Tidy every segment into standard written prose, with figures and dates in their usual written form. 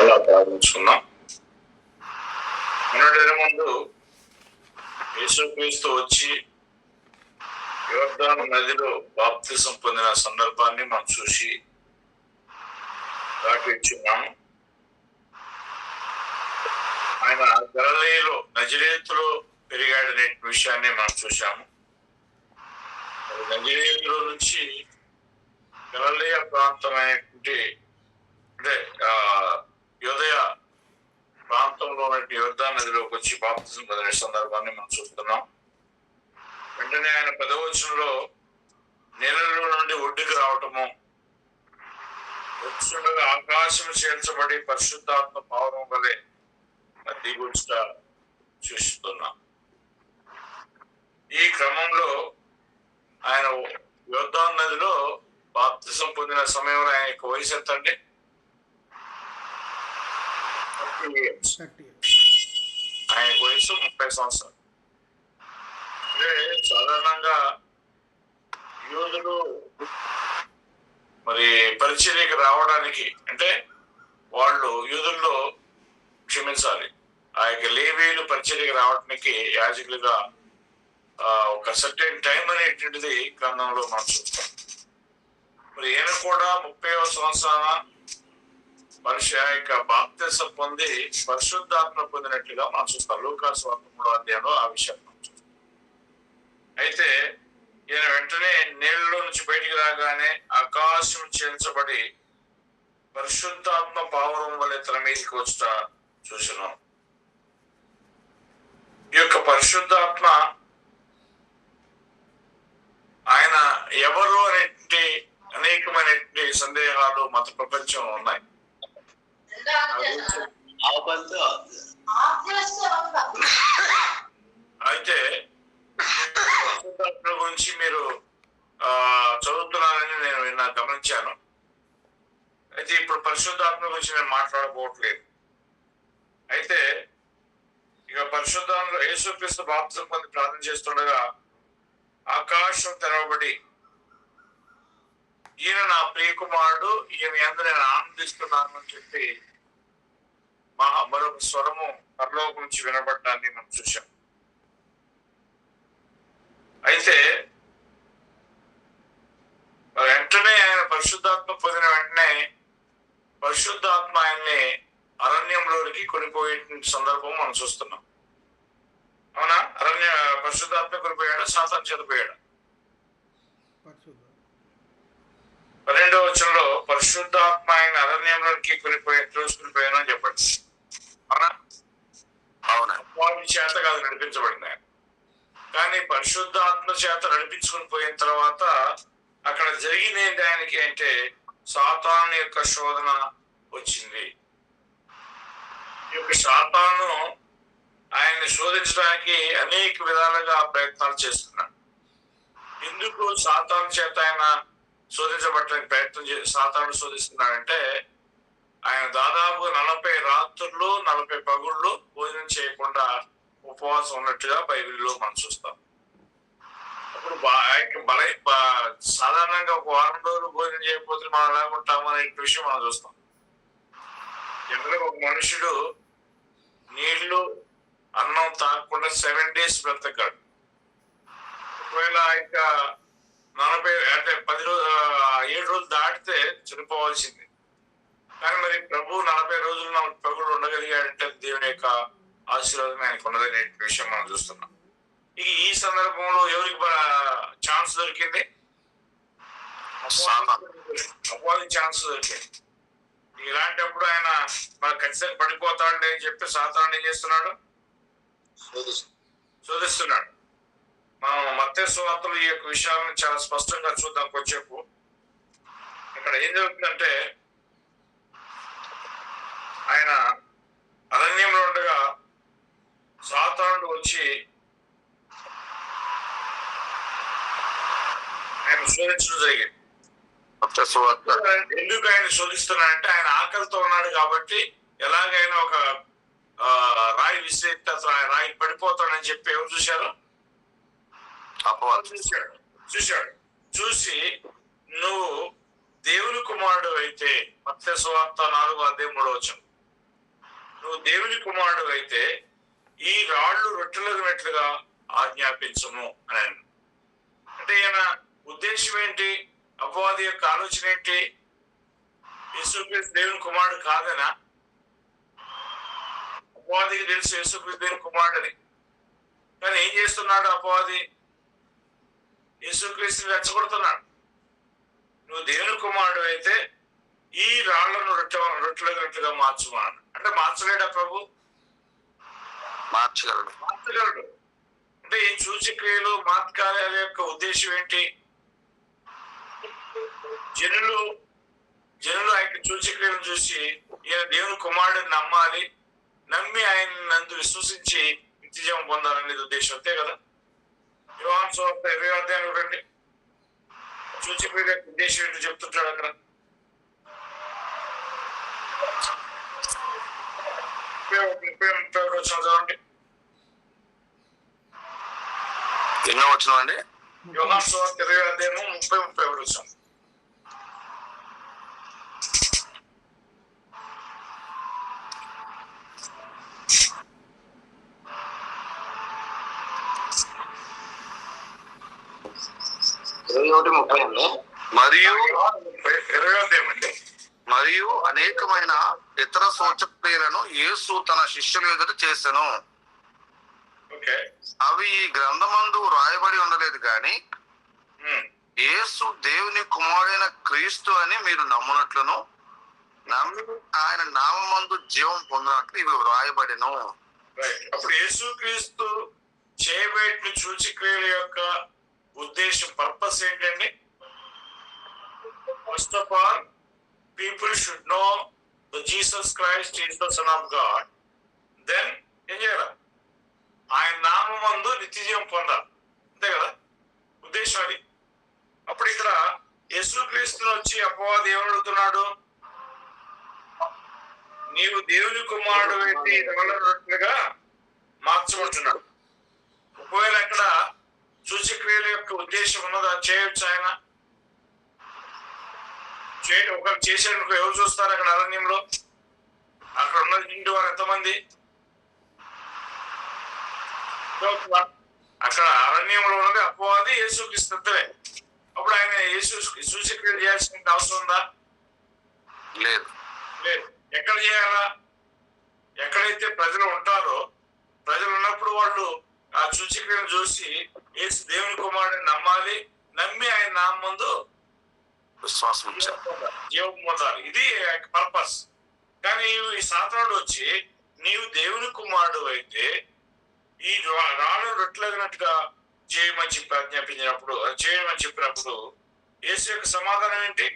మరలా ప్రారంభించుకుందాం. మొన్నటి ముందు యేసుక్రీస్తు వచ్చి యోర్దాను నదిలో బాప్తిజం పొందిన సందర్భాన్ని మనం చూసి దాటిచ్చున్నాము. ఆయన గలిలయలో నజరేతులో పెరిగాడనే విషయాన్ని మనం చూశాము. నజరేతులో నుంచి గలిలయ ప్రాంతమైనటువంటి అంటే యోదయ ప్రాంతంలో ఉన్నటువంటి యోర్దాను నదిలోకి వచ్చి బాప్తిజం పొందిన సందర్భాన్ని మనం చూస్తున్నాం. వెంటనే ఆయన 10వ వచనంలో నీళ్ళలో నుండి ఒడ్డుకు రావటము, వచ్చుండగా ఆకాశం చేర్చబడి పరిశుద్ధాత్మ పావనం వలె దిగుట చూస్తున్నాం. ఈ క్రమంలో ఆయన యోర్దాను నదిలో బాప్తిజం పొందిన సమయంలో ఆయన యొక్క వయసు ఎంత అండి? 30 ఆయన వయసు 30 సంవత్సరాలు. అంటే సాధారణంగా యూదులు మరి పరిచర్యకి రావడానికి అంటే వాళ్ళు యూదుల్లో క్షమించాలి, ఆ యొక్క లేవీయులు పరిచర్యకి రావడానికి యాజకులుగా ఒక సర్టెన్ టైం అనేటువంటిది గ్రంథంలో మనం చూస్తాం. మరి ఈయన కూడా 30వ సంవత్సరాన యొక్క బాప్తిజం పొంది పరిశుద్ధాత్మ పొందినట్లుగా మనం చూస్తాం. లూకాసు వార్త 3వ అధ్యాయంలో ఆ విషయాన్ని మనం చూస్తాం. అయితే ఈయన వెంటనే నీళ్ళలో నుంచి బయటికి రాగానే ఆకాశం చేర్చబడి పరిశుద్ధాత్మ పావురం వలె తన మీదకి వచ్చుట చూసినాం. ఈ యొక్క పరిశుద్ధాత్మ ఆయన ఎవరు అనేటువంటి అనేకమైనటువంటి సందేహాలు మత ప్రపంచంలో ఉన్నాయి. అయితే పరిశుద్ధాత్మ గురించి మీరు చదువుతున్నారని నేను గమనించాను. అయితే ఇప్పుడు పరిశుద్ధాత్మ గురించి నేను మాట్లాడకపోవట్లేదు. అయితే ఇక పరిశుద్ధాత్మ యేసుక్రీస్తు బాప్తిజం పొంది ప్రార్థన చేస్తుండగా ఆకాశం తెరవబడి ఈయన నా ప్రియకుమారుడు, ఈయన యందు నేను ఆనందిస్తున్నాను అని చెప్పి మరొక స్వరము పరలోకం నుంచి వినబడ్డాన్ని మనం చూశాం. అయితే వెంటనే ఆయన పరిశుద్ధాత్మ పొందిన వెంటనే పరిశుద్ధాత్మ ఆయన్ని అరణ్యంలోనికి కొనిపోయే సందర్భం మనం చూస్తున్నాం. అవునా? పరిశుద్ధాత్మ కొనిపోయాడా, సాతాను చేత పోయాడా? 12వ వచనంలో పరిశుద్ధాత్మ ఆయన అరణ్యంలోనికి తోసుకునిపోయాను అని చెప్పండి. అవునా? అవునా? వారి చేత కాదు నడిపించబడింది ఆయన. కానీ పరిశుద్ధాత్మ చేత నడిపించుకుని పోయిన తర్వాత అక్కడ జరిగినది ఆయనకి అంటే సాతాను యొక్క శోధన వచ్చింది. ఈ యొక్క సాతాను ఆయన్ని శోధించడానికి అనేక విధాలుగా ప్రయత్నాలు చేస్తున్నాడు. ఎందుకు సాతాను చేత ఆయన శోధించబడటానికి సాతాను శోధిస్తున్నాడంటే ఆయన దాదాపు 40 రాత్రులు 40 పగుళ్ళు భోజనం చేయకుండా ఉపవాసం ఉన్నట్టుగా బైబిల్లో మనం చూస్తాం. అప్పుడు సాధారణంగా ఒక వారం రోజులు భోజనం చేయకపోతే మనం ఎలాగుంటాము అనే విషయం మనం చూస్తాం. జనరల్గా ఒక మనుషుడు నీళ్లు అన్నం తాగకుండా 7 days బ్రతకాడు. ఒకవేళ ఇంకా 40 అంటే 7 రోజులు దాటితే చనిపోవాల్సింది. కానీ మరి ప్రభు 40 రోజులు 40 పగులు ఉండగలిగాడంటే దేవుని యొక్క ఆశీర్వాదం ఆయనకు ఉన్నదనే విషయం మనం చూస్తున్నాం. ఈ సందర్భంలో ఎవరికి ఛాన్స్ దొరికింది? అపవాది ఛాన్స్ దొరికింది. ఇలాంటప్పుడు ఆయన మరి ఖచ్చితంగా పడిపోతాడు అని చెప్పి సాతాను ఏం చేస్తున్నాడు? శోధిస్తున్నాడు. మనం మత్తయి సువార్తలో ఈ యొక్క విషయాలను చాలా స్పష్టంగా చూద్దాం కొంచెంసేపు. ఇక్కడ ఏం జరుగుతుందంటే ఆయన అరణ్యంలో ఉండగా సాతానుడు వచ్చి ఆయన శోధించడం జరిగింది. ఎందుకు ఆయన శోధిస్తున్నాడంటే ఆయన ఆకలితో ఉన్నాడు కాబట్టి ఎలాగైనా ఒక రాయి విసిరేస్తే అసలు రాయి పడిపోతాడని చెప్పి ఎవరు చూశారు? చూశాడు. చూసి నువ్వు దేవుని కుమారుడు అయితే మత్తయి సువార్త 4వ అధ్యాయం 3వ వచనం నువ్వు దేవుని కుమారుడు అయితే ఈ రాళ్ళు రొట్టెలగినట్లుగా ఆజ్ఞాపించము అని. అంటే ఈయన ఉద్దేశం ఏంటి? అపవాది యొక్క ఆలోచన ఏంటి? యేసుక్రీస్తు దేవుని కుమారుడు కాదనా? అపవాదికి తెలుసు యేసుక్రీస్తు దేవుని కుమారుడని. కానీ ఏం చేస్తున్నాడు అపవాది? యేసుక్రీస్తుని రెచ్చగొడుతున్నాడు. నువ్వు దేవుని కుమారుడు అయితే ఈ రాళ్లను రొట్టెలుగా మార్చుకున్నాడు. అంటే మార్చలేడా ప్రభు? మార్చగలడు. అంటే ఈ సూచక్రియలు మాత్కార్యాల యొక్క ఉద్దేశం ఏంటి? జనులు ఆయన సూచక్రియలను చూసి ఈయన దేవుని కుమారుడిని నమ్మాలి, నమ్మి ఆయన నందు విశ్వసించి నిత్యజీవం పొందాలనేది ఉద్దేశం, అంతే కదా? యోహాను సువార్త 20వ అధ్యాయం చూడండి. సూచక్రియల యొక్క ఉద్దేశం ఏంటో చెప్తుంటాడు అక్కడ. 30 వచ్చిన చదవండి. ఎన్నో వచ్చిన అండి? యోహాను సువార్త 20వ అధ్యాయము 30-31 వచ్చిన. మరియు అనేకమైన ఇతర సూచక్రియలను యేసు తన శిష్యుల ఎదుట చేసెను. అవి ఈ గ్రంథమందు రాయబడి ఉండలేదు గాని యేసు దేవుని కుమారుడైన క్రీస్తు అని మీరు నమ్మునట్లును నమ్మి ఆయన నామమందు జీవం పొందినట్లు ఇవి రాయబడిను. అప్పుడు యేసు క్రీస్తు చేయబడిన సూచక్రియల యొక్క ఉద్దేశం, పర్పస్ ఏంటండి? First of all, people should know that Jesus Christ is the Son of God. Then ఏం చేయాలి? ఆయన నామమందు నిత్యజీవం పొందాలి, అంతే కదా ఉద్దేశం అది. అప్పుడు ఇక్కడ యేసుక్రీస్తుని వచ్చి అపవాది ఏమడుగుతున్నాడు? నీవు దేవుని కుమారుడు అయితే ఇదవలనట్లుగా మార్చబడుతున్నాడు. ఒకవేళ అక్కడ సూచక్రియల యొక్క ఉద్దేశం ఉన్నదా? చేయొచ్చు ఆయన. ఒకరు చేసేందుకు ఎవరు చూస్తారు అక్కడ అరణ్యంలో? అక్కడ ఉన్నది ఇంటి వారు ఎంతమంది? అక్కడ అరణ్యంలో ఉన్నది అపవాది, యేసుక్రీస్తు. అప్పుడు ఆయన సూచక్రియలు చేయాల్సిన అవసరం ఉందా? లేదు. ఎక్కడ చేయాలా? ఎక్కడైతే ప్రజలు ఉంటారో, ప్రజలు ఉన్నప్పుడు వాళ్ళు ఆ సూచక్రియలు చూసి యేసు దేవుని కుమారుడిని నమ్మాలి, నమ్మి ఆయన నామందు విశ్వాసం జీవం పొందాలి. ఇది పర్పస్. కానీ ఈ సాతానుడు వచ్చి నీవు దేవుని కుమారుడు అయితే ఈ రాళ్ళు రొట్టెలగినట్టుగా చేయమని చెప్పినప్పుడు యేసు యొక్క సమాధానం ఏంటి?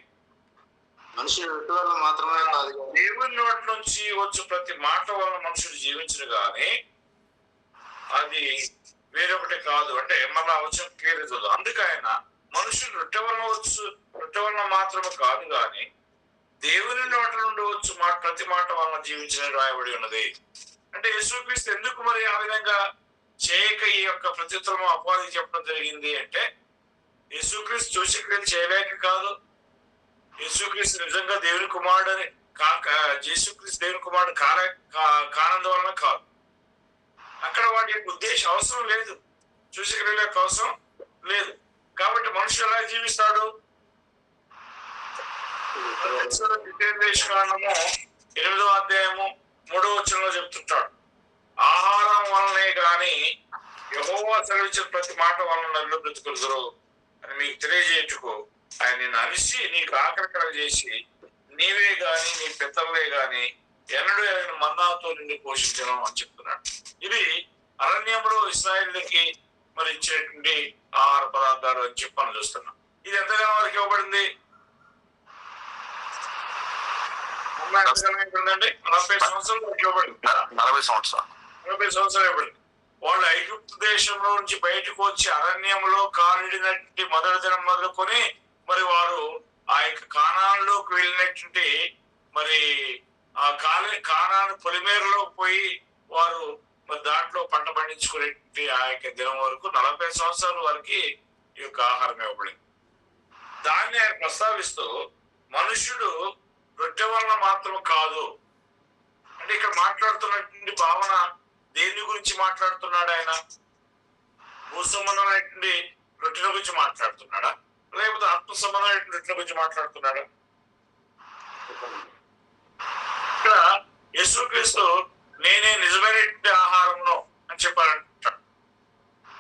మనుషులు రొట్టె వల్ల మాత్రమే కాదు, దేవుని నోటి నుంచి వచ్చు ప్రతి మాట వలన మనుషులు జీవించరు కానీ అది వేరొకటి కాదు. అంటే మళ్ళా వచ్చిన క్లియర్ చదువు. అందుకే ఆయన మనుషులు రొట్టె వలన మాత్రమే కాదు కానీ దేవుని నోట నుండి వచ్చు ప్రతి మాట వలన జీవించిన రాయబడి ఉన్నది. అంటే యేసుక్రీస్తు ఎందుకు మరి ఆ విధంగా చేయక ఈ యొక్క ప్రత్యుత్తరం అపవాది చెప్పడం జరిగింది అంటే, యేసుక్రీస్తు సూచక్రియలు చేయలేక కాదు, యేసుక్రీస్తు నిజంగా దేవుని కుమారుడు అని యేసుక్రీస్తు దేవుని కుమారుడు కానందువలన కాదు. అక్కడ వాటి యొక్క ఉద్దేశం అవసరం లేదు, సూచక్రియల యొక్క అవసరం లేదు. కాబట్టి మనుషులు ఎలా జీవిస్తాడు? 8వ అధ్యాయము 3వ వచనంలో చెప్తుంటాడు, ఆహారం వలనే గాని యెహోవా సెలవిచ్చిన ప్రతి మాట వలన నన్ను బ్రతుకులుదురు అని మీకు తెలియజేయటకు ఆయన నిన్ను అనిసి నీకు ఆకలి చేసి నీవే గాని నీ పితరులే గాని ఎన్నడూ ఆయన మన్నాతో నిన్ను పోషించడం అని చెప్తున్నాడు. ఇది అరణ్యంలో ఇశ్రాయేలుకి మరి ఇచ్చేటువంటి ఆహార పదార్థాలు అని చెప్పని చూస్తున్నాం. ఇది ఎంతగానో వరకు ఇవ్వబడింది? 40 సంవత్సరాలు ఇవ్వబడింది. 40 సంవత్సరాలు ఇవ్వబడింది. వాళ్ళు ఐగుప్తు దేశంలో నుంచి బయటకు వచ్చి అరణ్యంలో కాలిడినటువంటి మొదటి దినం మొదలుకొని మరి వారు ఆ యొక్క కానాన్లోకి వెళ్ళినటువంటి మరి ఆ కానాను పొలిమేరలో పోయి వారు మరి దాంట్లో పంట పండించుకునేటువంటి ఆ యొక్క దినం వరకు 40 సంవత్సరాల వరకు ఈ యొక్క ఆహారం ఇవ్వబడింది. దాన్ని ఆయన ప్రస్తావిస్తూ మనుష్యుడు రొట్టె వలన మాత్రం కాదు అంటే ఇక్కడ మాట్లాడుతున్నటువంటి భావన దేని గురించి మాట్లాడుతున్నాడు? ఆయన భూ సంబంధమైనటువంటి రొట్టెల గురించి మాట్లాడుతున్నాడా, లేకపోతే ఆత్మ సంబంధమైనటువంటి రొట్టెల గురించి మాట్లాడుతున్నాడా? ఇక్కడ యేసుక్రీస్తు నేనే నిజమైనటువంటి ఆహారంను అని చెప్పాలంటాడు.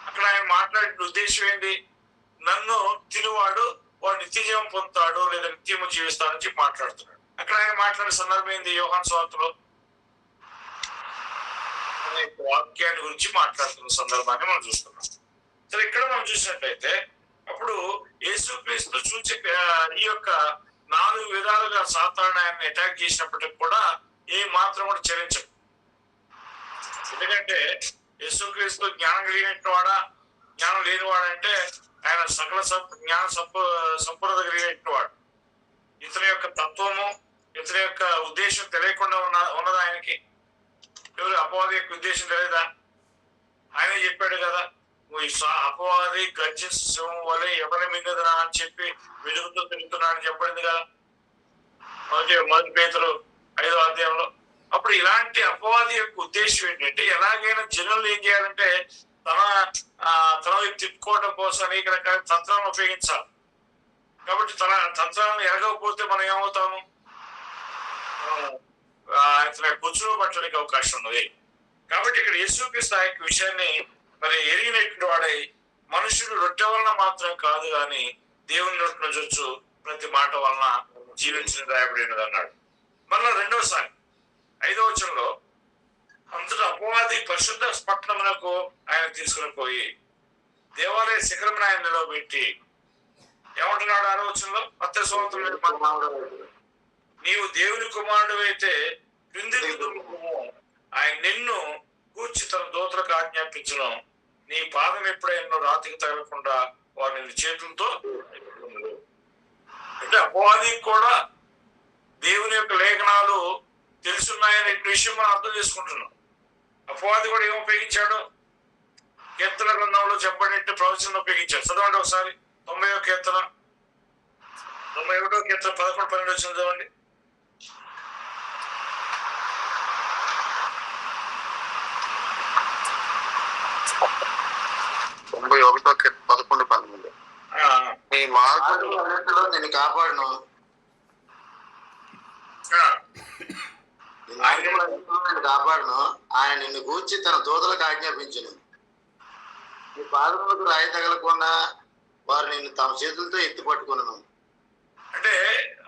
అక్కడ ఆయన మాట్లాడే ఉద్దేశం ఏంటి? నన్ను తినువాడు వాడు నిత్య జీవం పొందుతాడు లేదా నిత్యము జీవిస్తాడని చెప్పి మాట్లాడుతున్నాడు. అక్కడ ఆయన మాట్లాడే సందర్భం ఏంది? యోహాను సువార్తలో వాక్యాన్ని గురించి మాట్లాడుతున్న సందర్భాన్ని మనం చూస్తున్నాం. సరే, ఇక్కడ మనం చూసినట్లయితే అప్పుడు యేసుక్రీస్తు చూసే ఈ యొక్క 4 విధాలుగా సాతాను ఆయన్ని అటాక్ చేసినప్పటికి కూడా ఏ మాత్రం కూడా చలించడు. ఎందుకంటే యేసుక్రీస్తు జ్ఞానం కలిగినట్టు వాడా, జ్ఞానం లేనివాడంటే ఆయన సకల జ్ఞాన సంపూర్ణత కలిగినట్టు వాడు. ఇతని యొక్క తత్వము, ఇతని యొక్క ఉద్దేశం తెలియకుండా ఉన్నదా ఆయనకి? ఎవరు అపవాది యొక్క ఉద్దేశం తెలియదా? ఆయనే చెప్పాడు కదా, అపవాది గర్జించ సింహం వలె ఎవరి మింగదునా అని చెప్పి వెలుగుతూ తిరుగుతున్నాడని చెప్పడింది కదా మొదటి పేతురు 5వ అధ్యాయంలో. అప్పుడు ఇలాంటి అపవాది యొక్క ఉద్దేశం ఏంటంటే ఎలాగైనా జనులు ఏం చేయాలంటే తన వైపు తిప్పుకోవడం కోసం అనేక రకాల తంత్రాలను ఉపయోగించాలి. కాబట్టి తన తంత్రాలను ఎరగకపోతే మనం ఏమవుతాము? ఇతను కూర్చుని పట్టడానికి అవకాశం ఉన్నది. కాబట్టి ఇక్కడ యేసుక్రీస్తు ఆ యొక్క విషయాన్ని మరి ఎరిగినటువంటి వాడై మనుషుడు రొట్టె వలన మాత్రం కాదు కానీ దేవుని నోటిన చొచ్చు ప్రతి మాట వలన జీవించిన రాయబడినది అన్నాడు. మళ్ళా రెండోసారి 5వ వచనంలో అంతటా అపవాది పరిశుద్ధ పట్టణమునకు ఆయన తీసుకుని పోయి దేవాలయ శిఖరమును ఆయన నిలవబెట్టి ఏమంటున్నాడు? 6వ వచనంలో మత్తయి సువార్తలో నీవు దేవుని కుమారుడు అయితే క్రిందికి దుమ్ముకుము, ఆయన నిన్ను కూర్చి తన దూతలకు ఆజ్ఞాపించును, నీ పాదం ఎప్పుడైనా రాతికి తగలకుండా వారు నిన్ను చేతులతో. అంటే అపవాది కూడా దేవుని యొక్క లేఖనాలు తెలుసున్నాయనే విషయం మనం అర్థం చేసుకుంటున్నాం. అపవాది కూడా ఏం ఉపయోగించాడు? కీర్తన గ్రంథంలో చెప్పబడినట్టు ప్రవచనం ఉపయోగించాడు. చదవండి ఒకసారి 90వ కీర్తన 91వ కీర్తన 11-12 వచ్చిన చదవండి. 91వ కీర్తన 11-12. నీ మార్గంలో నేను కాపాడును, నేను కాపాడును, ఆయన నిన్ను గూర్చి తన దూతలకు ఆజ్ఞాపించును, నీ పాదములకు రాయి తగలకుండా వారు నిన్ను తమ చేతులతో ఎత్తి పట్టుకున్నాను. అంటే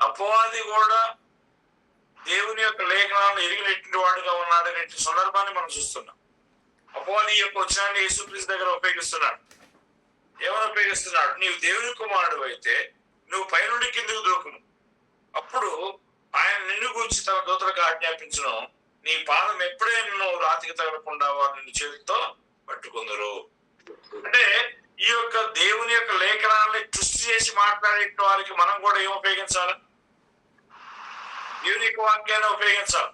అపవాది కూడా దేవుని యొక్క లేఖనాలను ఎరిగినటువంటి వాడుగా ఉన్నాడనే సందర్భాన్ని మనం చూస్తున్నాం. అపవాది యొక్క వచనాన్ని యేసుక్రీస్తు దగ్గర ఉపయోగిస్తున్నాడు. ఏమని ఉపయోగిస్తున్నాడు? నీవు దేవుని కుమారుడు అయితే నువ్వు పైనుండి కిందకు దూకును, అప్పుడు ఆయన నిన్ను గూర్చి తన దూతలకు ఆజ్ఞాపించును, నీ పాదం ఎప్పుడే నువ్వు రాతికి తగలకుండా వారు నిన్ను చేతితో పట్టుకుందరు. అంటే ఈ యొక్క దేవుని యొక్క లేఖనాన్ని సృష్టి చేసి మాట్లాడే వారికి మనం కూడా ఏం ఉపయోగించాలి? దేవుని యొక్క వాక్యాన్ని ఉపయోగించాలి.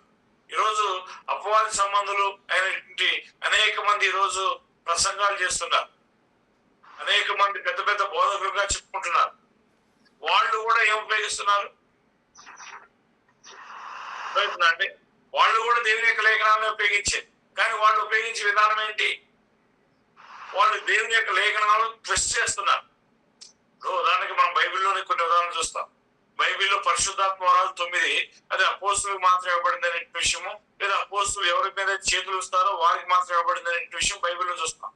ఈరోజు అపవాది సంబంధులు అయినటువంటి అనేక మంది ఈరోజు ప్రసంగాలు చేస్తున్నారు, అనేక మంది పెద్ద పెద్ద బోధకులుగా చెప్పుకుంటున్నారు. వాళ్ళు కూడా ఏం ఉపయోగిస్తున్నారు అంటే వాళ్ళు కూడా దేవుని యొక్క లేఖనాలను ఉపయోగించారు. కానీ వాళ్ళు ఉపయోగించే విధానం ఏంటి? వాళ్ళు దేవుని యొక్క లేఖనాలను ట్విస్ట్ చేస్తున్నారు. ఉదాహరణకి మనం బైబిల్లోని కొన్ని ఉదాహరణలు చూస్తాం. బైబిల్లో పరిశుద్ధాత్మ వరాలు 9 అది అపోస్తులకు మాత్రం ఇవ్వబడింది అనే విషయము, లేదా అపోస్తులు ఎవరి మీద చేతులు ఇస్తారో వారికి మాత్రం ఇవ్వబడింది అనే విషయం బైబిల్లో చూస్తాం.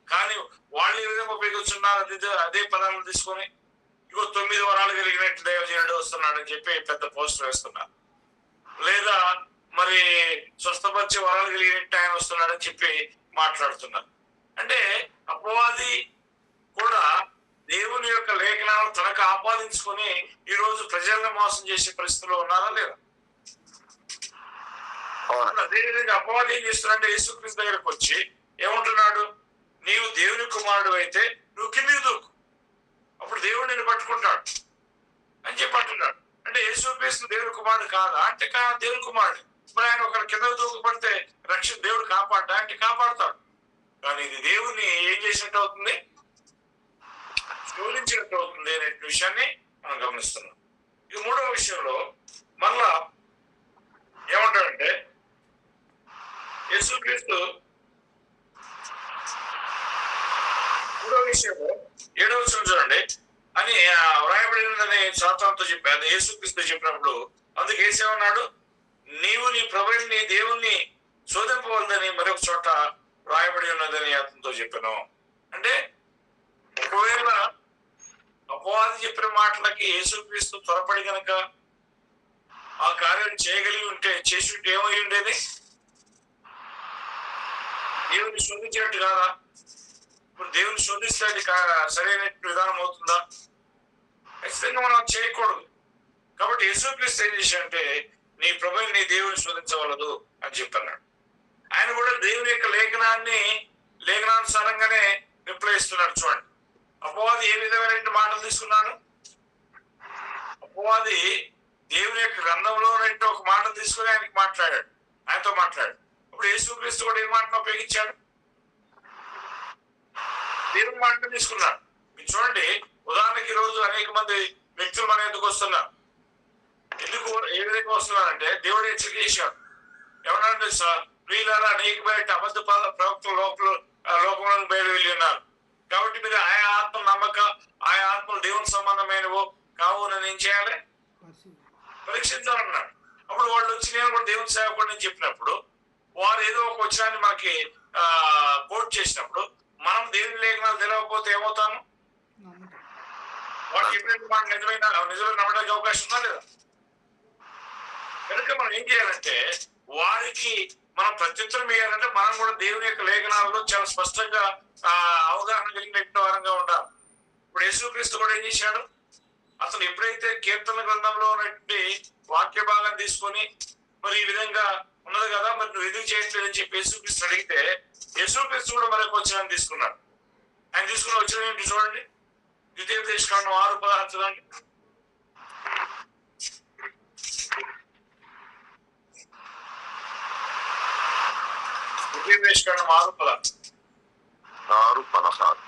కానీ వాళ్ళు ఏ విధంగా ఉపయోగిస్తున్నారు? అదే పదాలను తీసుకొని ఇగో 9 వరాలు కలిగినట్టు దైవజనుడు వస్తున్నాడని చెప్పి పెద్ద పోస్టర్ వేస్తున్నారు. లేదా మరి స్వస్థపరిచే వరాలు కలిగినట్టు ఆయన వస్తున్నాడని చెప్పి మాట్లాడుతున్నారు. అంటే అపవాది కూడా దేవుని యొక్క లేఖనాలను తనకు ఆపాదించుకొని ఈ రోజు ప్రజలను మోసం చేసే పరిస్థితిలో ఉన్నారా లేదా? అదేవిధంగా అపవాది ఏం చేస్తున్నాడంటే యేసుక్రీస్తు దగ్గరకు వచ్చి ఏమంటున్నాడు? నీవు దేవుని కుమారుడు అయితే నువ్వు కిందికి దూకు, అప్పుడు దేవుడు నిన్ను పట్టుకుంటాడు అని చెప్పి అంటున్నాడు. అంటే యేసుక్రీస్తు దేవుని కుమారుడు కాదా అంటే దేవుని కుమారుడు. మరి ఆయన ఒకరి కింద దూకుపడితే దేవుడు కాపాడ్డా అంటే కాపాడుతాడు. కానీ ఇది దేవుని ఏం చేసినట్టు అవుతుంది? శోధించినట్టు అవుతుంది అనే విషయాన్ని మనం గమనిస్తున్నాం. ఇక 3వ విషయంలో మళ్ళా ఏమంటాడంటే యేసుక్రీస్తు 3వ విషయము 7వ వచనం చూడండి అని వ్రాయబడినదని సాతానుతో చెప్పారు. యేసుక్రీస్తు చెప్పినప్పుడు అందుకు యేసేమన్నాడు, నీవు నీ ప్రభువుని నీ దేవుణ్ణి శోధింపవలదని మరొక చోట వ్రాయబడి ఉన్నదని అతనితో చెప్పాను. అంటే ఒకవేళ అపవాది చెప్పిన మాటలకి యేసుక్రీస్తు త్వరపడి గనక ఆ కార్యం చేయగలిగి ఉంటే, చేసి ఉంటే ఏమై ఉండేది? దేవుని శోధించినట్టు కాదా? ఇప్పుడు దేవుని శోధిస్తే అది సరైన విధానం అవుతుందా? ఖచ్చితంగా మనం చేయకూడదు. కాబట్టి యేసుక్రీస్తు ఏం చేశాడంటే, నీ ప్రభువుని నీ దేవుని శోధించవలదు అని చెప్పన్నాడు. ఆయన కూడా దేవుని యొక్క లేఖనానుసారంగానే రిప్లై ఇస్తున్నాడు. చూడండి, అపవాది ఏ విధమైన మాటలు తీసుకున్నాడు? అపవాది దేవుని యొక్క గ్రంథంలో ఒక మాటలు తీసుకుని ఆయనతో మాట్లాడాడు. ఇప్పుడు యేసుక్రీస్తు కూడా ఏ మాటను ఉపయోగించాడు? దేవుని మాటను తీసుకున్నాడు. మీరు చూడండి, ఉదాహరణకి ఈ రోజు అనేక మంది వ్యక్తులు మన ఎందుకు వస్తున్నారు. ఎందుకు ఏ విధంగా వస్తున్నారంటే, దేవుడు హెచ్చరిక చేశాడు. ఎవరంటే ప్రియులారా, అనేక బయట అబద్ధ ప్రవక్తలు లోకంలో బయలు వెళ్ళి ఉన్నారు. కాబట్టి మీరు ఆయా ఆత్మలు ఆయా ఆత్మలు దేవుని సంబంధమైనవో కావు అని ఏం చేయాలి? పరీక్షించాలన్నాడు. అప్పుడు వాళ్ళు వచ్చి నేను కూడా దేవుని సేవకుడిని చెప్పినప్పుడు, వారు ఏదో ఒక వచనాన్ని మనకి కోట్ చేసినప్పుడు, మనం దేవుని లేఖనాలు తెలియకపోతే ఏమవుతాము? వాడు చెప్పినట్టు మనకు నిజమైన నమ్మడానికి అవకాశం ఉందా లేదా? కనుక మనం ఏం చేయాలంటే, వారికి మనం ప్రత్యుత్తరం ఇవ్వాలంటే మనం కూడా దేవుని యొక్క లేఖనాలలో చాలా స్పష్టంగా అవగాహన కలిగిన వారంగా ఉండాలి. ఇప్పుడు యేసుక్రీస్తు కూడా ఏం చేశాడు? అసలు ఎప్పుడైతే కీర్తన గ్రంథంలో ఉన్నటువంటి వాక్య భాగాన్ని తీసుకొని మరి ఈ విధంగా ఉన్నది కదా, మరి నువ్వు ఎందుకు చేయట్లేదని చెప్పి యేసుక్రీస్తు అడిగితే, యేసుక్రీస్తు కూడా మరొక వచనాన్ని తీసుకున్నాడు. ఆయన తీసుకున్న వచనం ఏంటి చూడండి, ద్వితీయోపదేశకాండం 6:16 చూడండి. ద్వితీయోపదేశకాండం 6:16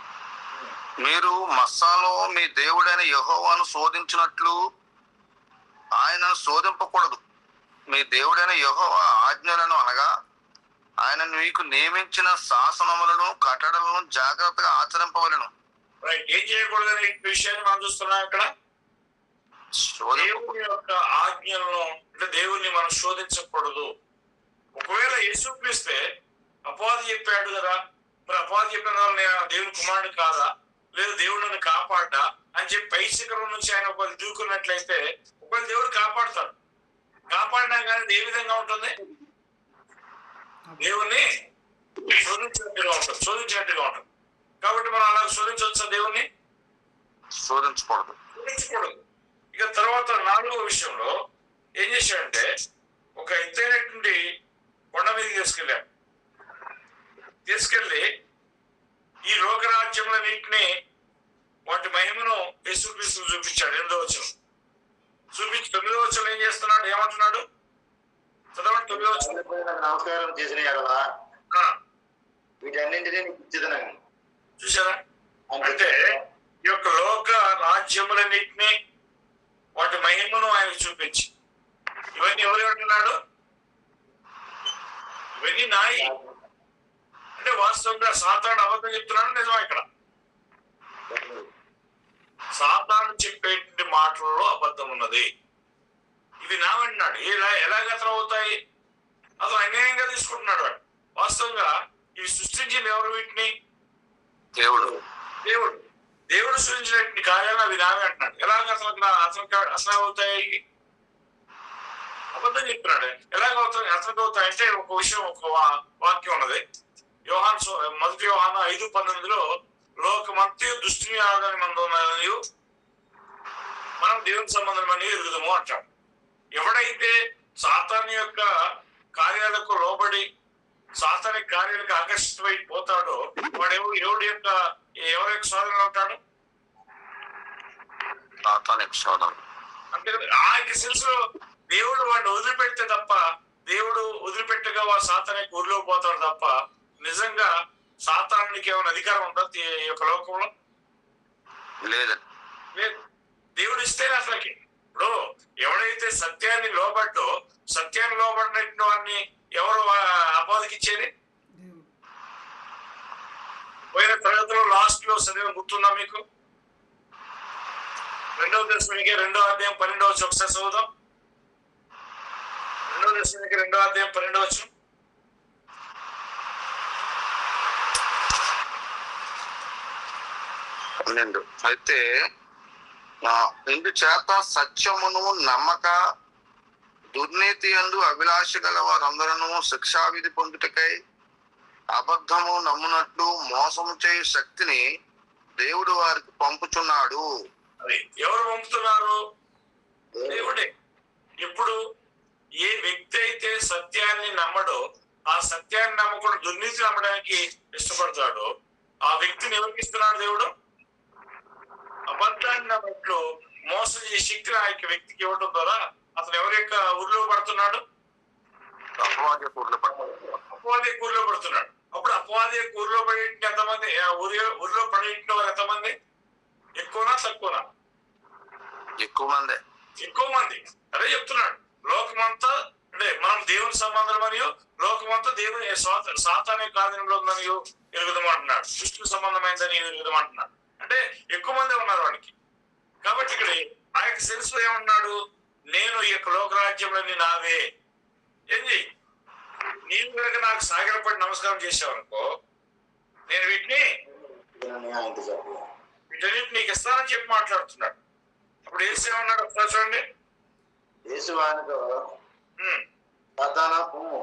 మీరు మస్సాలో మీ దేవుడైన యెహోవాను శోధించినట్లు ఆయన శోధింపకూడదు. మీ దేవుడైన యెహోవా ఆజ్ఞలను అనగా ఆయన మీకు నియమించిన శాసనములను కట్టడలను జాగ్రత్తగా ఆచరింపవలెను. ఏం చేయకూడదని విషయాన్ని మనం చూస్తున్నాం ఇక్కడ. దేవుని యొక్క ఆజ్ఞలను అంటే దేవుణ్ణి మనం శోధించకూడదు. ఒకవేళ యేసుక్రీస్తే అపవాది చెప్పాడు కదా, మరి అపవాది చెప్పిన వల్ల నేను దేవుని కుమారుడు కాదా, లేదు దేవుడు నన్ను కాపాడ్డా అని చెప్పి పై శిఖరం నుంచి ఆయన ఒకవేళ దూకున్నట్లయితే, ఒకవేళ దేవుడు కాపాడుతాడు. కాపాడినా కానీ ఏ విధంగా ఉంటుంది? దేవుణ్ణి శోధించినట్టుగా ఉంటుంది. కాబట్టి మనం అలా శోధించవచ్చా? దేవుణ్ణి శోధించకూడదు. ఇక తర్వాత 4వ విషయంలో ఏం చేశాడంటే, ఒక ఎత్తైనటువంటి కొండ మీదకి తీసుకెళ్ళి ఈ లోకరాజ్యములన్నింటినీ వాటి మహిమను యేసుక్రీస్తు చూపించాడు. 8వ వచనం చూపించి 9వ వచనం ఏం చేస్తున్నాడు? ఏమంటున్నాడు? చదవండి 9వ వచనం. నమస్కారం చేసిన కదా వీటన్నింటినీ చూసారా? అంటే ఈ యొక్క లోక రాజ్యములన్నింటినీ వాటి మహిమను ఆయన చూపించి, ఇవన్నీ ఎవరు అంటున్నాడు? ఇవన్నీ నాయి. అంటే వాస్తవంగా సాతాను అబద్ధం చెప్తున్నాడు, నిజమా? ఇక్కడ సాతాను చెప్పేటువంటి మాటలలో అబద్ధం ఉన్నది. ఇవి నావంటున్నాడు. ఎలాగతలు అవుతాయి? అతను అన్యాయంగా తీసుకుంటున్నాడు వాడు. వాస్తవంగా ఇవి సృష్టించింది ఎవరు? వీటిని దేవుడు సృష్టించినటువంటి కార్యాలు అవి నావే అంటున్నాడు. ఎలాగ అసలు అవుతాయి? అబద్ధం చెప్తున్నాడు. ఎలాగవుతాయి? అసలు అవుతాయి అంటే ఒక విషయం, ఒక వాక్యం ఉన్నది. మొదటి యోహాను 5:19 లోకమంతయు దుష్టుని ఆదాని మందు మనం దేవుని సంబంధమని ఎరుగుదము అంటాడు. ఎవడైతే సాతాను యొక్క కార్యాలకు లోబడి సాతాని కార్యాలకు ఆకర్షితమై పోతాడో వాడు ఎవరి యొక్క సోదరులు ఉంటాడు? అంటే ఆయన తెలుసు దేవుడు వాడిని వదిలిపెడితే తప్ప, దేవుడు వదిలిపెట్టగా వాడు సాతానికి ఊరిలో పోతాడు తప్ప, నిజంగా సాతానికి ఏమైనా అధికారం ఉందా ఈ యొక్క లోకంలో? లేదు. దేవుడు ఇస్తేనే అసలుకి. ఇప్పుడు ఎవడైతే సత్యాన్ని లోబడ్డో, సత్యాన్ని లోబడినట్టు వాడిని ఎవరు అపవాది అపవాదికి ఇచ్చేది? దేవుడు. పోయిన తరగతిలో లాస్ట్ లో చదివిన గుర్తుందా మీకు? 2వ దశలోనికి 2వ అధ్యాయం 12వ వచనం ఒకసారి చదువుదాం. 2వ దశలోనికి 2వ అధ్యాయం 12వ వచనం. అయితే ఇందుచేత సత్యమును నమ్మక దుర్నీతి యందు అభిలాష గల వారందరూ శిక్షావిధి పొందుటకై అబద్ధము నమ్మునట్లు మోసము చేయు శక్తిని దేవుడు వారికి పంపుచున్నాడు. అది ఎవరు పంపుతున్నారు? దేవుడే. ఇప్పుడు ఏ వ్యక్తి అయితే సత్యాన్ని నమ్మడో, ఆ సత్యాన్ని నమ్మకుండా దుర్నీతి నమ్మడానికి ఇష్టపడతాడో, ఆ వ్యక్తిని ఎవరికి ఇస్తున్నాడు దేవుడు? అబద్ధాన్ని నమ్మట్లు మోసం చేసే శక్తిని ఆ యొక్క వ్యక్తికి ఇవ్వడం ద్వారా అతను ఎవరి యొక్క ఊరిలో పడుతున్నాడు? అపవాది ఊర్లో పడుతున్నాడు. అపవాది ఊరిలో పడుతున్నాడు. అప్పుడు అపవాది ఊరిలో పడే ఎంతమంది? ఊరిలో పడే వారు ఎంతమంది? ఎక్కువనా తక్కువనా? ఎక్కువ మంది. ఎక్కువ మంది. అదే చెప్తున్నాడు. లోకమంతా అంటే మనం దేవుని సంబంధం మరియు లోకమంతా దేవుని సాతానే కార్యంలో ఉందని ఎరుగుదమంటున్నాడు. సృష్టి సంబంధమైందని ఎరుగుదమంటున్నాడు. అంటే ఎక్కువ మంది ఉన్నారు వాడికి. కాబట్టి ఇక్కడ ఆ యొక్క సెన్స్ ఏమన్నాడు? నేను ఈ యొక్క లోకరాజ్యంలో నావే. ఏంది? నీవు కనుక నాకు సాగరపడి నమస్కారం చేసావనుకో, నేను వీటన్నిటి నీకు ఇస్తానని చెప్పి మాట్లాడుతున్నాడు. అప్పుడు యేసు ఏమన్నాడు ఒకసారి చూడండి. యేసు వానితో సాతానా పొమ్ము,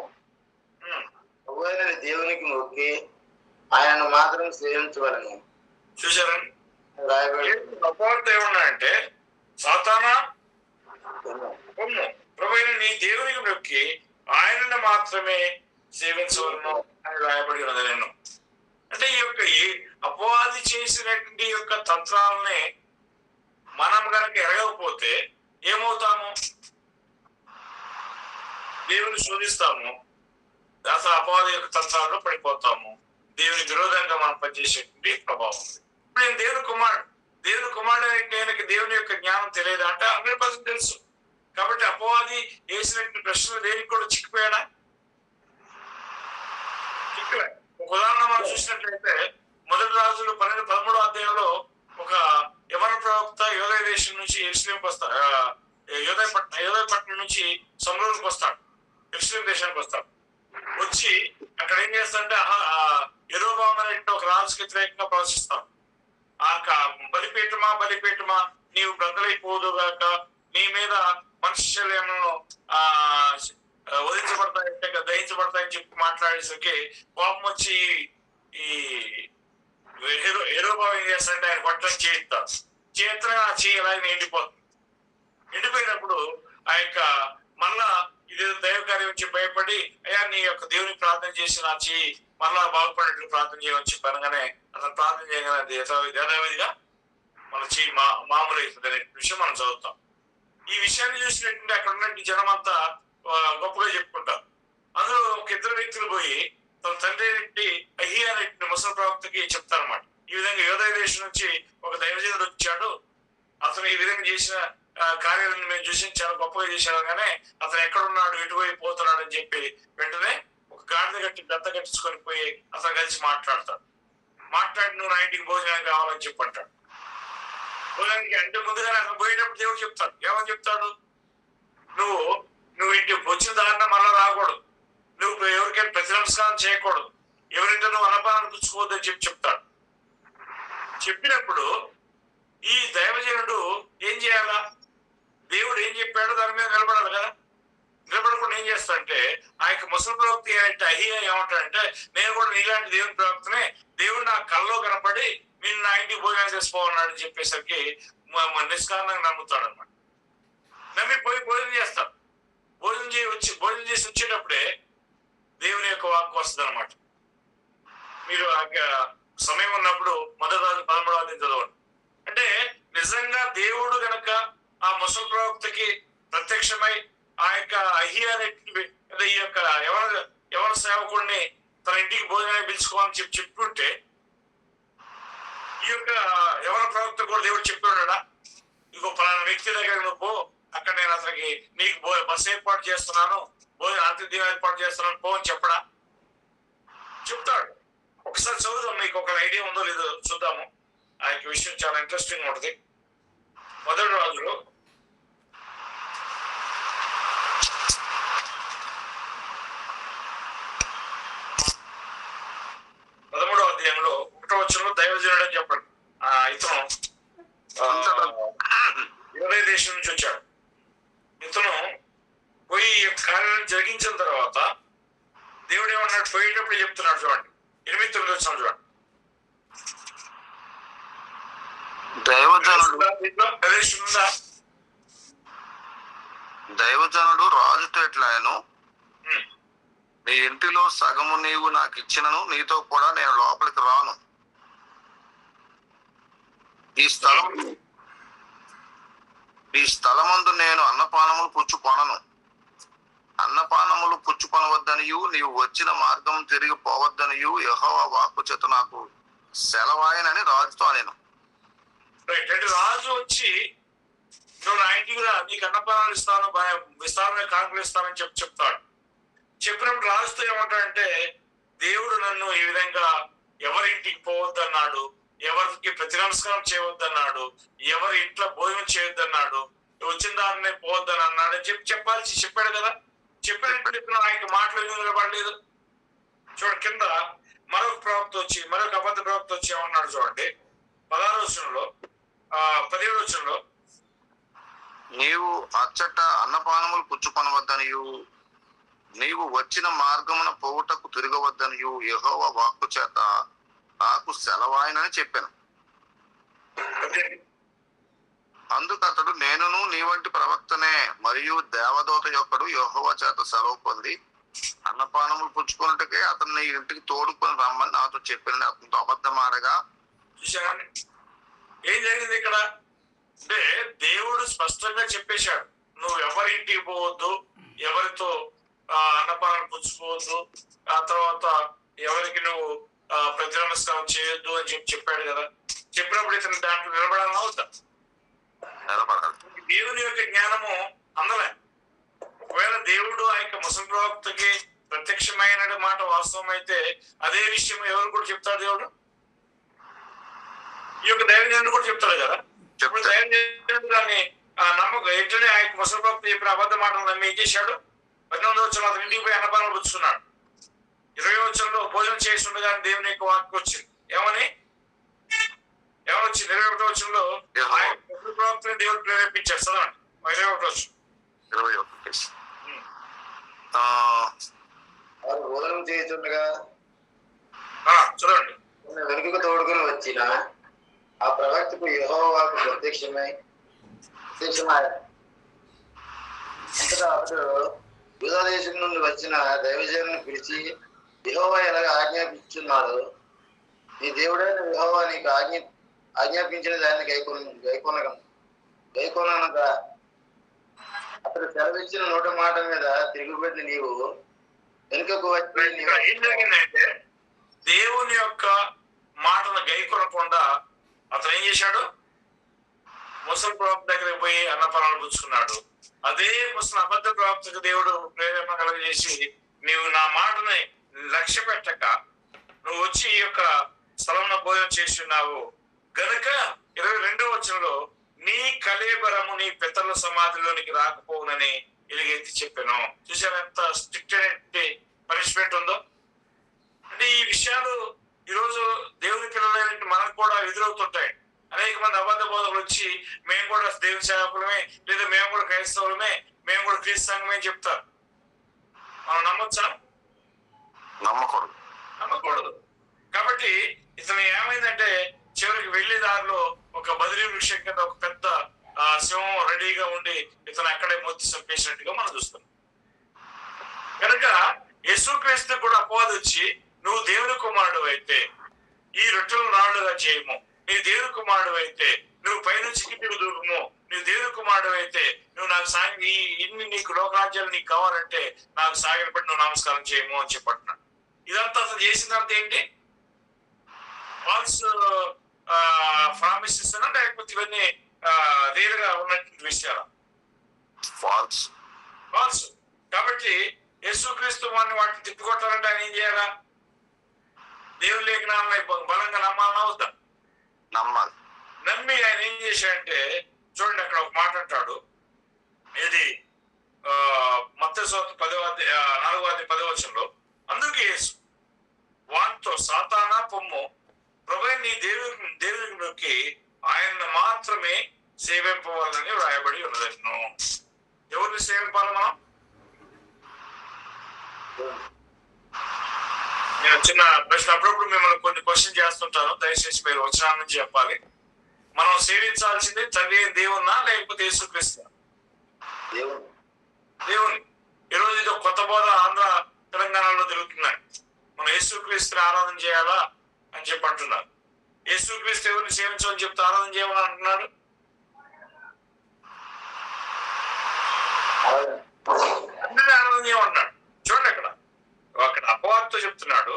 ప్రభువైన దేవునికి మొక్కి ఆయనను మాత్రం సేవించవలని. చూసారండి, రాయబడి అపవార్త ఏమన్నాడంటే సాతానా పొమ్ము, ప్రభువైన నీ దేవునికి మొక్కి ఆయనను మాత్రమే సేవించవలను అని రాయబడి ఉన్నది. నేను అంటే ఈ యొక్క అపవాది చేసినటువంటి యొక్క తంత్రాలని మనం కనుక ఎరగకపోతే ఏమవుతాము? దేవుని శోధిస్తాము, అసలు అపవాది యొక్క తంత్రాల్లో పడిపోతాము. దేవుని విరోధంగా మనం పనిచేసేటువంటి ప్రభావం ఉంది. ఇప్పుడు నేను దేవుని కుమారుడు అంటే దేవుని యొక్క జ్ఞానం తెలియదు అంటే 100% తెలుసు. కాబట్టి అపవాది వేసినటువంటి ప్రశ్నలు దేనికి కూడా చిక్కిపోయాడా? చిక్కలే. ఒక ఉదాహరణ మనం చూసినట్లయితే 1 రాజులు 12-13 అధ్యాయంలో ఒక యవన ప్రవక్త యోదయ దేశం నుంచి ఎరుసలేంకి వస్తాడు. యోదయ పట్టణం నుంచి సమరూరుకి వస్తాడు, ఎరుసలేం దేశానికి వస్తాడు. వచ్చి అక్కడ ఏం చేస్తాడంటే యెరోబాము అనే ఒక రాజుకి వ్యతిరేకంగా ప్రవశిస్తాడు. బలిపీఠమా నీవు బ్రద్దలైపోదుగాక, నీ మీద మనుష్య శల్యములను వధించబడతాయంటే దహించబడతాయని చెప్పి మాట్లాడేసరికి కోపం వచ్చి ఈ యెరోబాము ఏం చేస్తాడంటే ఆయన పట్టణం చేస్తాడు. ఆ చేయి అలాగే ఎండిపోయినప్పుడు ఆ యొక్క మళ్ళా ఇదేదో దైవ కార్యం వచ్చి భయపడి అయ్యా నీ యొక్క దేవుని ప్రార్థన చేసి నా చేయి మళ్ళా బాగుపడినట్లు ప్రార్థన చేయమని చెప్పి అనగానే అతను ప్రార్థన చేయగానే యథావిధిగా మన చేయి మామూలు అవుతుంది అనే విషయం మనం చదువుతాం. ఈ విషయాన్ని చూసినట్టుంటే అక్కడ ఉన్నట్టు జనం అంతా గొప్పగా చెప్పుకుంటారు. అందులో ఒక 2 వ్యక్తులు పోయి తన తండ్రి అహియా అనే ముసలి ప్రవక్తకి చెప్తారన్నమాట. ఈ విధంగా యోదయ దేశం నుంచి ఒక దైవజనుడు వచ్చాడు, అతను ఈ విధంగా చేసిన కార్యాలను మేము చూసి చాలా గొప్పగా చేశాడు, కానీ అతను ఎక్కడున్నాడు, ఎటువైపు పోతున్నాడు అని చెప్పి వెంటనే ఒక గాడిద గంత కట్టించుకొని పోయి అతను కలిసి మాట్లాడతాడు. మాట్లాడి నువ్వు నా ఇంటికి భోజనం కావాలని చెప్పి అంటాడు. భోజనానికి అంటే ముందుగానే అతను పోయేటప్పుడు దేవుడు చెప్తాడు. ఏమని చెప్తాడు? నువ్వు ఇంటికి వచ్చిన దారిన మళ్ళా రాకూడదు, నువ్వు ఎవరికైనా ప్రతి నమస్కారం చేయకూడదు, ఎవరింటే నువ్వు అన్నపానాన్ని పుచ్చుకోవద్దు అని చెప్తాడు. చెప్పినప్పుడు ఈ దైవజనుడు ఏం చేయాలా? దేవుడు ఏం చెప్పాడో దాని మీద నిలబడాలి కదా. నిలబడకుండా ఏం చేస్తాడంటే ఆ యొక్క ముసలి ప్రవక్త అంటే అహియా ఏమంటాడంటే నేను కూడా నీలాంటి దేవుని ప్రవక్తనే, దేవుడు నా కల్లో కనపడి నేను నా ఇంటికి భోజనం చేసుకోవాలన్నాడు అని చెప్పేసరికి నిష్కారణంగా నమ్ముతాడు అనమాట. నమ్మి పోయి భోజనం చేస్తాడు. భోజనం చేసి వచ్చేటప్పుడే దేవుని యొక్క వాక్కు వస్తుంది అనమాట. మీరు సమయం ఉన్నప్పుడు 1 రాజులు 13వ అధ్యాయం చదవండి. అంటే నిజంగా దేవుడు గనక ఆ ముసలి ప్రవక్తకి ప్రత్యక్షమై ఆ యొక్క అహియా ఈ యొక్క యవన సేవకుడిని తన ఇంటికి భోజనాన్ని పిలుచుకోవాలని చెప్పుకుంటే ఈ యొక్క యవన ప్రవక్త కూడా దేవుడు చెప్పి ఉన్నాడా? ఇంకో పలానా వ్యక్తి దగ్గర నువ్వు పో, అక్కడ నేను అతనికి నీకు బస్సు ఏర్పాటు చేస్తున్నాను, భోజనం అతిథ్యం ఏర్పాటు చేస్తున్నాను పో అని చెప్పడా? చెప్తాడు. ఒకసారి చదువుదాం, మీకు ఒక ఐడియా ఉందో లేదో చూద్దాము. ఆ యొక్క విషయం చాలా ఇంట్రెస్టింగ్ ఉంటుంది. మొదటి రాజులో 13వ అధ్యాయంలో 1వ వచనంలో దైవజనుడు అని చెప్పాడు. ఇతను యూదయ దేశం నుంచి వచ్చాడు. ఇతను పోయి కార్యాలను జరిగించిన తర్వాత దేవుడు ఏమన్నాడు, పోయేటప్పుడు చెప్తున్నాడు. చూడండి 8-9 వచనం చూడండి. దైవజనుడు రాజుతో ఎట్లాయను, నీ ఇంటిలో సగము నీవు నాకు ఇచ్చినను నీతో కూడా నేను లోపలికి రాను. ఈ స్థలమందు నేను అన్నపానములు పుచ్చుకొనను. అన్నపానములు పుచ్చుకొనవద్దనియు నీవు వచ్చిన మార్గం తిరిగి పోవద్దనియు యెహోవా వాక్కు చేత నాకు సెలవాయనని రాజుతో అనేను. రాజు వచ్చి నువ్వు నా ఇంటికి రా, నీకు అన్నపానాలు ఇస్తాను, విస్తారమైన కానుకలు ఇస్తానని చెప్తాడు. చెప్పినప్పుడు రాజుతో ఏమంటాడంటే, దేవుడు నన్ను ఈ విధంగా ఎవరింటికి పోవద్దన్నాడు, ఎవరికి ప్రతి నమస్కారం చేయవద్దన్నాడు, ఎవరి ఇంట్లో భోజనం చేయొద్దన్నాడు, వచ్చిన దాన్నే పోవద్దని అన్నాడు అని చెప్పాడు కదా. చెప్పినప్పుడు ఆయనకి మాటలు నిలబడలేదు. చూడండి, కింద మరొక ప్రవక్త వచ్చి, మరొక అబద్ధ ప్రవక్త వచ్చి ఏమన్నాడు చూడండి. 16వ వచనంలో 17వ వచనంలో, నీవు అచ్చట అన్నపానములు పుచ్చుకొనవద్దనియు నీవు వచ్చిన మార్గమున పోవుటకు తిరగవద్దనియు యెహోవా వాక్కు చేత నాకు సెలవాయనని చెప్పాను. అందుకు అతడు, నేనును నీ వంటి ప్రవక్తనే మరియు దేవదూత యొక్కడు యెహోవా చేత సెలవు పొంది అన్నపానములు పుచ్చుకున్నట్టుకే అతను నీ ఇంటికి తోడుకొని రమ్మని నాతో చెప్పిన అతనితో అబద్ధమాడగా. చూశారండి ఏం జరిగింది ఇక్కడ అంటే, దేవుడు స్పష్టంగా చెప్పేశాడు, నువ్వు ఎవరింటికి పోవద్దు, ఎవరితో అన్నపానాలు పుచ్చుకోవద్దు, ఆ తర్వాత ఎవరికి నువ్వు ప్రతి నమస్కారం చేయొద్దు అని చెప్పాడు కదా. చెప్పినప్పుడు ఇతను దాంట్లో నిలబడాలని అవుతా. దేవుని యొక్క జ్ఞానము అందలే. ఒకవేళ దేవుడు ఆ యొక్క ముసలి ప్రవక్తకి ప్రత్యక్షమైన మాట వాస్తవం అయితే అదే విషయం ఎవరు కూడా చెప్తాడు దేవుడు. ఈ యొక్క దైవజనుడు కూడా చెప్తాడు కదా. ఇప్పుడు దైవజనుడు దాన్ని నమ్మకం ఏంటనే ఆ యొక్క ముసలి ప్రవక్త చెప్పిన అబద్ధ మాటలు నమ్మి ఏం చేశాడు, 18వ వచనంలో అతను ఇంటికి పోయి అన్నపానాలు పుచ్చుకున్నాడు. 20వ వచనంలో భోజనం చేసి ఉండగా దేవుని యొక్క వాక్కు వచ్చింది. ఏమొచ్చింది? 21వ వచనంలో ప్రవక్తని దేవుడు ప్రేరేపించాడు. చదవండి 21వ వచనం. వారు భోజనం చేస్తుండగా చదవండి. వెనుకకు తోడుకొని వచ్చిన ఆ ప్రవక్తకు యెహోవాకు ప్రత్యక్షమాయ. అంతటా అతడు యూదా దేశం నుండి వచ్చిన దైవజనుని పిలిచి, యెహోవా ఎలాగ ఆజ్ఞాపించున్నాడు, నీ దేవుడైన యెహోవా నీకు ఆజ్ఞాపించిన దాన్ని గైకొనగా అతడు సెలవిచ్చిన నోట మాట మీద తిరుగుబడి నీవు వెనుకకు వచ్చి ఏం జరిగిందంటే, దేవుని యొక్క మాటను గైకొనకుండా అతను ఏం చేశాడు, ముసలి ప్రవక్త దగ్గరికి పోయి అన్నపానాలు పుచ్చుకున్నాడు. అదే ముసలి అబద్ధ ప్రవక్తకు దేవుడు ప్రేరేపణ కలుగజేసి, నీవు నా మాటని లక్ష్య పెట్టక నువ్వు వచ్చి ఈ యొక్క స్థలంలో భోజనం చేస్తున్నావు గనుక 22వ వచనంలో నీ కళేబరము నీ పితరుల సమాధిలోనికి రాకపోవునని ఎలుగెత్తి చెప్పాను. చూసారు ఎంత స్ట్రిక్ట్ పనిష్మెంట్ ఉందో. అంటే ఈ విషయాలు ఈరోజు దేవుని పిల్లలైన మనకు కూడా ఎదురవుతుంటాయి. అనేక మంది అబద్ధ బోధకులు వచ్చి మేము కూడా దేవుని సేవకులమే, లేదా మేము కూడా క్రైస్తవులమే, మేము కూడా క్రీస్తు సంఘమే చెప్తారు. మనం నమ్మొచ్చా? నమ్మకూడదు. కాబట్టి ఇతను ఏమైందంటే, చివరికి వెళ్లే దారిలో ఒక బదిలీ వృక్షం కింద ఒక పెద్ద సింహం రెడీగా ఉండి ఇతను అక్కడే మొత్తి చంపేసినట్టుగా మనం చూస్తాం. కనుక యేసుక్రీస్తు కూడా అపవాది వచ్చి, నువ్వు దేవుని కుమారుడు అయితే ఈ రొట్టెలను రాళ్లుగా చేయము, నీ దేవుని కుమారుడు అయితే నువ్వు పైనుంచి కిందికి దూకము, నువ్వు దేవుని కుమారుడు అయితే నువ్వు నాకు ఇన్ని నీకు లోకరాజ్యాలు నీకు కావాలంటే నాకు సాగిలపడి నువ్వు నమస్కారం చేయము అని చెప్పంటున్నాడు. ఇదంతా అతను చేసిందంతా ఏంటి? ఫాల్స్ ప్రామిసెస్ అన్నా, లేకపోతే ఇవన్నీ రియల్ గా ఉన్నటువంటి విషయాలు? ఫాల్స్. కాబట్టి యేసుక్రీస్తు వాటిని తిప్పికొట్టాలంటే ఆయన ఏం చేయాలా? దేవుని లేఖనాలని బలంగా నమ్మాలన్నా వద్దా? నమ్మాలి. నమ్మి ఆయన ఏం చేశాడంటే చూడండి, అక్కడ ఒక మాట అంటాడు, ఇది మత్తయి సువార్త 4:10 అందుకే యేసు వానితో సాతానా పొమ్ము, ప్రభువైన నీ దేవునికి నొక్కి ఆయన్ని మాత్రమే సేవింపవాలని వ్రాయబడి ఉన్నదను. ఎవరిని సేవింపాలి మనం? నేను చిన్న ప్రశ్న అప్పుడప్పుడు మిమ్మల్ని కొన్ని క్వశ్చన్ చేస్తుంటాను, దయచేసి మీరు వచనాల నుంచి చెప్పాలి. మనం సేవించాల్సింది తండ్రి దేవున్నా లేకపోతే యేసుక్రీస్తు? దేవుని. ఈరోజు ఇది కొత్త బోధ ఆంధ్ర తెలంగాణలో తిరుగుతున్నాయి. మనం యేసుక్రీస్తుని ఆరాధన చేయాలా అని చెప్పి అంటున్నారు. యేసుక్రీస్తు ఎవరిని సేవించమని చెప్తే ఆరాధన చేయమని అంటున్నాడు. అందరినీ ఆరాధన చేయమంటున్నాడు. చూడండి, అక్కడ అపవాదితో చెప్తున్నాడు,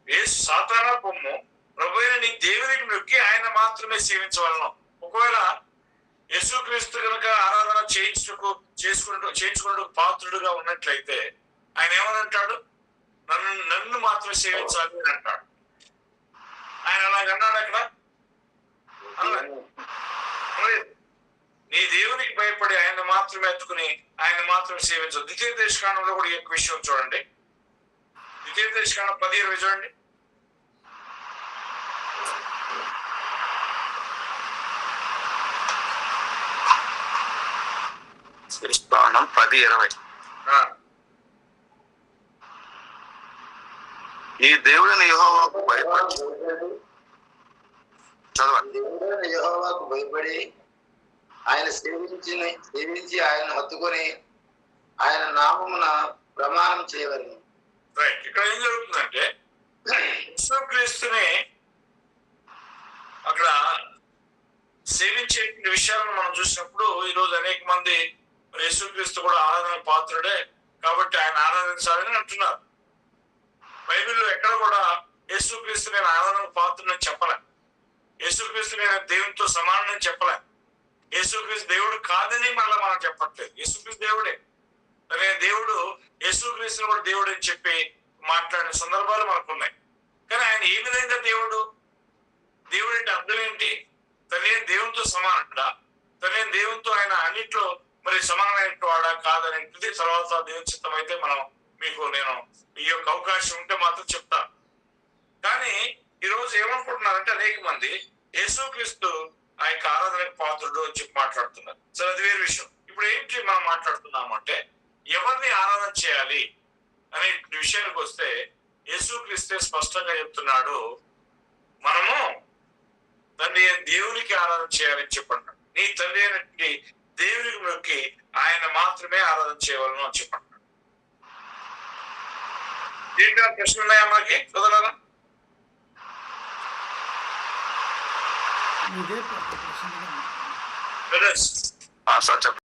యేసు సాతానా పొమ్ము, ప్రభువైన నీ దేవునికి నొక్కి ఆయన మాత్రమే సేవించవలను. ఒకవేళ యేసుక్రీస్తు కనుక ఆరాధన చేయించుకుంటూ పాత్రుడుగా ఉన్నట్లయితే ఆయన ఏమని అంటాడు? నన్ను మాత్రమే సేవించాలి అని అంటాడు. ఆయన అలాగన్నాడు అక్కడ? నీ దేవునికి భయపడి ఆయన మాత్రమే ఎత్తుకుని ఆయన మాత్రమే సేవించాలి. ద్వితీయోపదేశకాండంలో కూడా ఈ యొక్క విషయం చూడండి. ద్వితీయోపదేశకాండం 10:20 చూడండి. స్థానం 10:20. ఈ దేవుడిని యెహోవాకు భయపడి యెహోవాకు భయపడి ఆయన సేవించి ఆయన హత్తుకొని ఆయన నామమున ప్రమాణం చేయవలెను. రైట్. ఇక్కడ ఏం జరుగుతుందంటే యేసుక్రీస్తుని అక్కడ సేవించే విషయాలను మనం చూసినప్పుడు ఈరోజు అనేక మంది యేసుక్రీస్తు కూడా ఆరాధన పాత్రుడే కాబట్టి ఆయన ఆరాధించాలని అంటున్నారు. బైబిల్లో ఎక్కడ కూడా యేసుక్రీస్తు నేను ఆరాధన పాత్రుడని చెప్పలే. యేసుక్రీస్తు నేను దేవునితో సమానని చెప్పలే. యేసుక్రీస్తు దేవుడు కాదని మళ్ళీ మనం చెప్పట్లేదు. యేసుక్రీస్తు దేవుడే. దేవుడు యేసుక్రీస్తుని కూడా దేవుడు అని చెప్పి మాట్లాడిన సందర్భాలు మనకు ఉన్నాయి. కానీ ఆయన ఏ విధంగా దేవుడు అంటే అర్థం ఏంటి? తనే దేవునితో సమానంట, తనే దేవునితో ఆయన అన్నిట్లో మరి సమానమైన వాడా కాదనేది తర్వాత దేవుని చిత్తం అయితే నేను ఈ యొక్క అవకాశం ఉంటే మాత్రం చెప్తాను. కానీ ఈరోజు ఏమనుకుంటున్నారంటే అనేక మంది యేసుక్రీస్తు ఆ యొక్క ఆరాధనకు పాత్రుడు అని చెప్పి మాట్లాడుతున్నారు. సరే, అది వేరే విషయం. ఇప్పుడు ఏంటి మనం మాట్లాడుతున్నాము అంటే ఎవరిని ఆరాధన చేయాలి అనే విషయానికి వస్తే యేసుక్రీస్తే స్పష్టంగా చెప్తున్నాడు, మనము తండ్రి దేవునికి ఆరాధన చేయాలని చెప్పండి. నీ తండ్రి అయినటువంటి దేవునికి మొక్కి ఆయన మాత్రమే ఆరాధన చేయవలను అని చెప్పండి. దీంట్లో ప్రశ్నలు ఉన్నాయా మనకి? చదవగలరా? ఇదే ప్రశ్న. సార్ చెప్పండి.